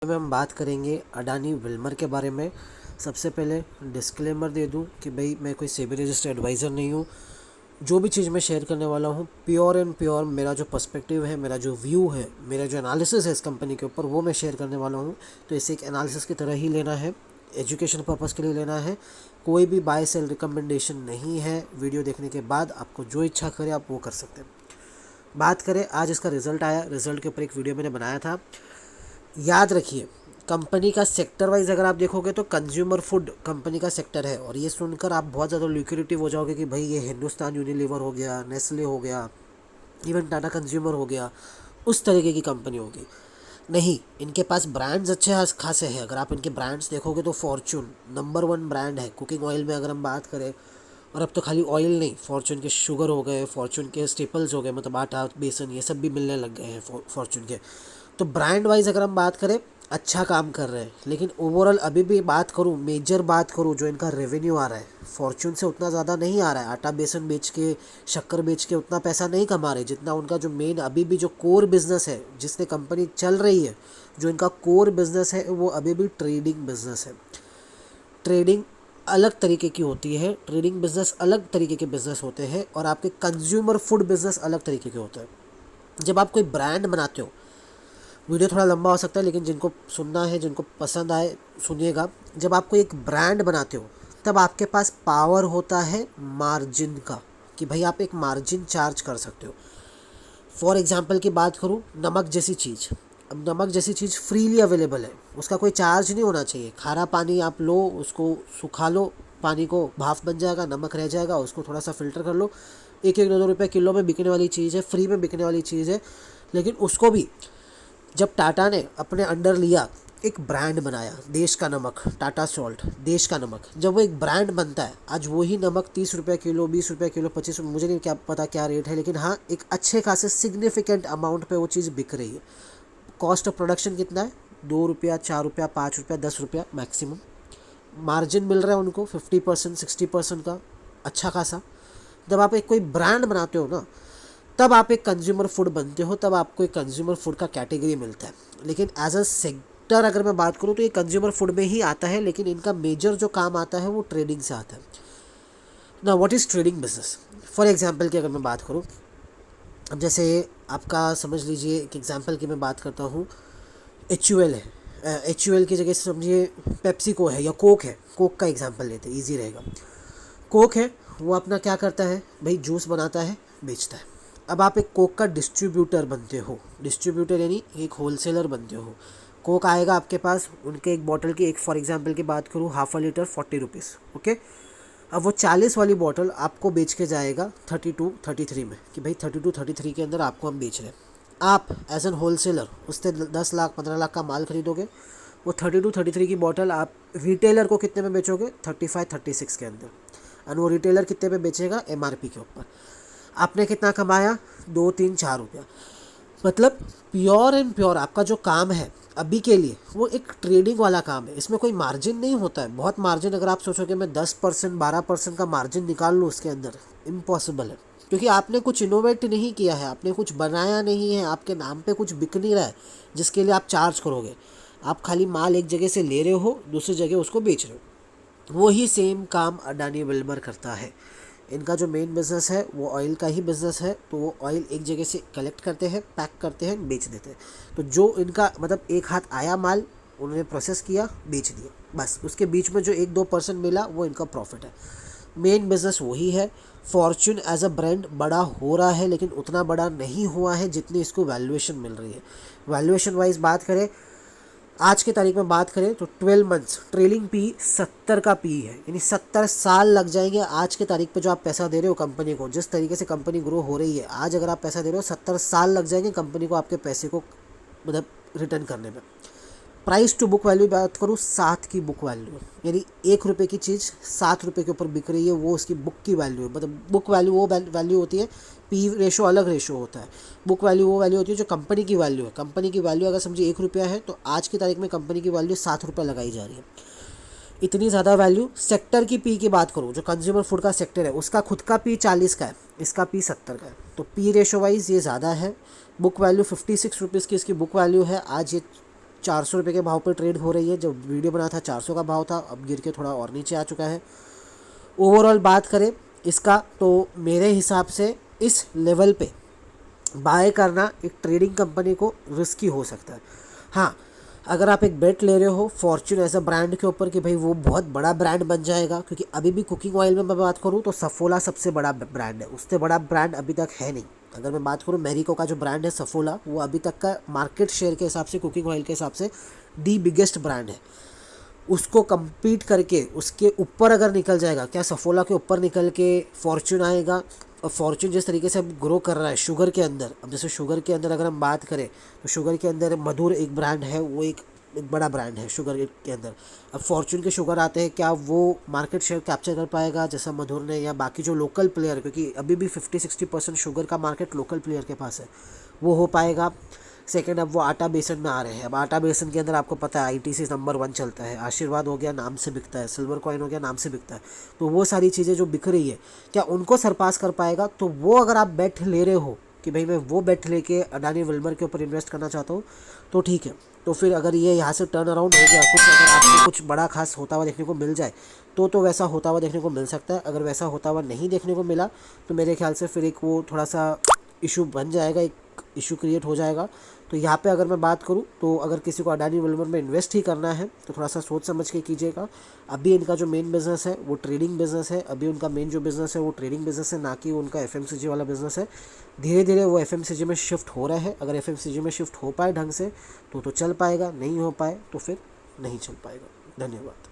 में हम बात करेंगे अडानी विल्मर के बारे में। सबसे पहले डिस्क्लेमर दे दूं कि भाई मैं कोई सेबी रजिस्टर्ड एडवाइज़र नहीं हूं। जो भी चीज़ मैं शेयर करने वाला हूं प्योर एंड प्योर मेरा जो पर्सपेक्टिव है, मेरा जो व्यू है, मेरा जो एनालिसिस है इस कंपनी के ऊपर वो मैं शेयर करने वाला हूं। तो इसे एक एनालिसिस की तरह ही लेना है, एजुकेशन पर्पज़ के लिए लेना है। कोई भी बाय सेल रिकमेंडेशन नहीं है। वीडियो देखने के बाद आपको जो इच्छा करे आप वो कर सकते हैं। बात करें आज इसका रिज़ल्ट आया, रिज़ल्ट के ऊपर एक वीडियो मैंने बनाया था। याद रखिए कंपनी का सेक्टर वाइज अगर आप देखोगे तो कंज्यूमर फूड कंपनी का सेक्टर है, और ये सुनकर आप बहुत ज़्यादा ल्यूक्रेटिव हो जाओगे कि भाई ये हिंदुस्तान यूनिलीवर हो गया, नेस्ले हो गया, इवन टाटा कंज्यूमर हो गया, उस तरीके की कंपनी होगी। नहीं, इनके पास ब्रांड्स अच्छे खासे हैं। अगर आप इनके ब्रांड्स देखोगे तो फॉर्चून नंबर 1 ब्रांड है कुकिंग ऑयल में अगर हम बात करें। और अब तो खाली ऑयल नहीं, फॉर्चून के शुगर हो गए, फॉर्चून के स्टेपल्स हो गए, मतलब आटा बेसन ये सब भी मिलने लग गए हैं फॉर्चून के। तो ब्रांड वाइज अगर हम बात करें अच्छा काम कर रहे हैं। लेकिन ओवरऑल अभी भी बात करूँ, मेजर बात करूँ, जो इनका रेवेन्यू आ रहा है फॉर्चून से उतना ज़्यादा नहीं आ रहा है। आटा बेसन बेच के, शक्कर बेच के उतना पैसा नहीं कमा रहे जितना उनका जो मेन अभी भी जो कोर बिजनेस है जिससे कंपनी चल रही है, जो इनका कोर बिजनेस है वो अभी भी ट्रेडिंग बिजनेस है। ट्रेडिंग अलग तरीके की होती है, ट्रेडिंग बिजनेस अलग तरीके के बिजनेस होते हैं, और आपके कंज्यूमर फूड बिजनेस अलग तरीके के होते हैं। जब आप कोई ब्रांड बनाते हो, वीडियो थोड़ा लंबा हो सकता है लेकिन जिनको सुनना है, जिनको पसंद आए सुनिएगा। जब आप कोई एक ब्रांड बनाते हो तब आपके पास पावर होता है मार्जिन का, कि भाई आप एक मार्जिन चार्ज कर सकते हो। फॉर एग्जांपल की बात करूँ, नमक जैसी चीज़, अब नमक जैसी चीज़ फ्रीली अवेलेबल है, उसका कोई चार्ज नहीं होना चाहिए। खारा पानी आप लो, उसको सुखा लो, पानी को भाप बन जाएगा, नमक रह जाएगा, उसको थोड़ा सा फिल्टर कर लो। 1-1, 2-2 रुपये किलो में बिकने वाली चीज़ है, फ्री में बिकने वाली चीज़ है। लेकिन उसको भी जब टाटा ने अपने अंडर लिया, एक ब्रांड बनाया, देश का नमक, टाटा सॉल्ट, देश का नमक, जब वो एक ब्रांड बनता है, आज वही नमक 30 रुपये किलो, 20 रुपये किलो, 25, मुझे नहीं क्या पता क्या रेट है, लेकिन हाँ एक अच्छे खासे सिग्निफिकेंट अमाउंट पे वो चीज़ बिक रही है। कॉस्ट ऑफ प्रोडक्शन कितना है? 2 रुपया, 4 रुपया, 5 रुपया, 10 रुपया मैक्सिमम। मार्जिन मिल रहा है उनको 50%, 60% का, अच्छा खासा। जब आप एक कोई ब्रांड बनाते हो ना, तब आप एक कंज्यूमर फूड बनते हो, तब आपको एक कंज्यूमर फूड का कैटेगरी मिलता है। लेकिन एज अ सेक्टर अगर मैं बात करूँ तो ये कंज्यूमर फूड में ही आता है, लेकिन इनका मेजर जो काम आता है वो ट्रेडिंग से आता है ना। What is trading business? For example की अगर मैं बात करूँ, अब जैसे आपका समझ लीजिए, एक एग्जांपल की मैं बात करता हूँ, HUL है। HUL की जगह समझिए पेप्सिको है या कोक है। कोक का एग्जांपल लेते हैं, ईजी रहेगा। कोक है, वो अपना क्या करता है भाई, जूस बनाता है, बेचता है। अब आप एक कोक का डिस्ट्रीब्यूटर बनते हो, डिस्ट्रीब्यूटर यानी एक होलसेलर बनते हो। कोक आएगा आपके पास, उनके एक बॉटल की, एक फॉर एग्जांपल की बात करूँ, half a litre 40 rupees, okay. अब वो 40 वाली बॉटल आपको बेच के जाएगा 32-33 में, कि भाई 32-33 के अंदर आपको हम बेच रहे हैं। आप एज एन होलसेलर उससे 10 लाख 15 लाख का माल खरीदोगे, वो 32-33 की बॉटल आप रिटेलर को कितने में बेचोगे? 35-36 के अंदर। और वो रिटेलर कितने पे बेचेगा? MRP के ऊपर। आपने कितना कमाया? 2-3-4 रुपया। मतलब प्योर एंड प्योर आपका जो काम है अभी के लिए वो एक ट्रेडिंग वाला काम है। इसमें कोई मार्जिन नहीं होता है। बहुत मार्जिन अगर आप सोचोगे मैं 10% 12% का मार्जिन निकाल लूँ उसके अंदर, इम्पॉसिबल है। क्योंकि आपने कुछ इनोवेट नहीं किया है, आपने कुछ बनाया नहीं है, आपके नाम पे कुछ बिक नहीं रहा है जिसके लिए आप चार्ज करोगे। आप खाली माल एक जगह से ले रहे हो, दूसरी जगह उसको बेच रहे हो। वही सेम काम अडानी विल्मर करता है। इनका जो मेन बिज़नेस है वो ऑयल का ही बिज़नेस है। तो वो ऑयल एक जगह से कलेक्ट करते हैं, पैक करते हैं, बेच देते हैं। तो जो इनका मतलब एक हाथ आया माल, उन्होंने प्रोसेस किया, बेच दिया, बस उसके बीच में जो 1-2% मिला वो इनका प्रॉफिट है। मेन बिज़नेस वही है। फॉर्च्यून एज अ ब्रांड बड़ा हो रहा है, लेकिन उतना बड़ा नहीं हुआ है जितनी इसको वैल्यूएशन मिल रही है। वैल्यूएशन वाइज बात करें, आज की तारीख में बात करें तो 12 मंथ्स ट्रेलिंग पी 70 का पी है, यानी 70 साल लग जाएंगे आज की तारीख पे जो आप पैसा दे रहे हो कंपनी को। जिस तरीके से कंपनी ग्रो हो रही है, आज अगर आप पैसा दे रहे हो 70 साल लग जाएंगे कंपनी को आपके पैसे को मतलब रिटर्न करने में। प्राइस टू बुक वैल्यू बात करूँ, 7 की बुक वैल्यू, यानी 1 रुपये की चीज़ 7 रुपये के ऊपर बिक रही है, वो उसकी बुक की वैल्यू है। मतलब बुक वैल्यू वो वैल्यू होती है, पी रेशो अलग रेशो होता है। बुक वैल्यू वो वैल्यू होती है जो कंपनी की वैल्यू है। कंपनी की वैल्यू अगर समझिए 1 रुपया है तो आज की तारीख में कंपनी की वैल्यू 7 रुपये लगाई जा रही है। इतनी ज़्यादा वैल्यू। सेक्टर की पी की बात करूँ, जो कंज्यूमर फूड का सेक्टर है उसका खुद का पी 40 का है, इसका पी 70 का है। तो पी रेशो वाइज ये ज़्यादा है। बुक वैल्यू 56 रुपीज़ की इसकी बुक वैल्यू है। आज ये 400 रुपये के भाव पे ट्रेड हो रही है। जब वीडियो बना था 400 का भाव था, अब गिर के थोड़ा और नीचे आ चुका है। ओवरऑल बात करें इसका तो मेरे हिसाब से इस लेवल पे बाय करना एक ट्रेडिंग कंपनी को रिस्की हो सकता है। हाँ, अगर आप एक बेट ले रहे हो फॉर्च्यून एज अ ब्रांड के ऊपर कि भाई वो बहुत बड़ा ब्रांड बन जाएगा, क्योंकि अभी भी कुकिंग ऑयल में मैं बात करूँ तो सफोला सबसे बड़ा ब्रांड है, उससे बड़ा ब्रांड अभी तक है नहीं। अगर मैं बात करूँ मैरिको का जो ब्रांड है सफोला, वो अभी तक का मार्केट शेयर के हिसाब से, कुकिंग ऑयल के हिसाब से दी बिगेस्ट ब्रांड है। उसको compete करके उसके ऊपर अगर निकल जाएगा, क्या सफोला के ऊपर निकल के फॉर्च्यून आएगा? और फॉर्च्यून जिस तरीके से अब ग्रो कर रहा है शुगर के अंदर, अब जैसे शुगर के अंदर अगर हम बात करें तो शुगर के अंदर मधुर एक ब्रांड है, वो एक बड़ा ब्रांड है शुगर के अंदर। अब फॉर्च्यून के शुगर आते हैं, क्या वो मार्केट शेयर कैप्चर कर पाएगा जैसा मधुर ने, या बाकी जो लोकल प्लेयर, क्योंकि अभी भी 50-60% शुगर का मार्केट लोकल प्लेयर के पास है, वो हो पाएगा? सेकेंड, अब वो आटा बेसन में आ रहे हैं। अब आटा बेसन के अंदर आपको पता है आईटीसी नंबर 1 चलता है, आशीर्वाद हो गया नाम से बिकता है, सिल्वर कॉइन हो गया नाम से बिकता है। तो वो सारी चीज़ें जो बिक रही है, क्या उनको सरपास कर पाएगा? तो वो अगर आप बेट ले रहे हो कि भाई मैं वो बेट लेके अडानी विल्मर के ऊपर इन्वेस्ट करना चाहता हूँ, तो ठीक है। तो फिर अगर ये यहाँ से टर्न अराउंड हो गया कुछ, अगर आपको कुछ बड़ा खास होता हुआ देखने को मिल जाए तो वैसा होता हुआ देखने को मिल सकता है। अगर वैसा होता हुआ नहीं देखने को मिला तो मेरे ख्याल से फिर एक वो थोड़ा सा इशू बन जाएगा, एक इशू क्रिएट हो जाएगा। तो यहाँ पे अगर मैं बात करूँ तो अगर किसी को अडानी विल्मर में इन्वेस्ट ही करना है तो थोड़ा सा सोच समझ के कीजिएगा। अभी इनका जो मेन बिज़नेस है वो ट्रेडिंग बिज़नेस है, अभी उनका मेन जो बिज़नेस है वो ट्रेडिंग बिज़नेस है, ना कि उनका एफएमसीजी वाला बिज़नेस है। धीरे धीरे वो एफएमसीजी में शिफ्ट हो रहा है। अगर एफएमसीजी में शिफ्ट हो पाए ढंग से तो चल पाएगा, नहीं हो पाए तो फिर नहीं चल पाएगा। धन्यवाद।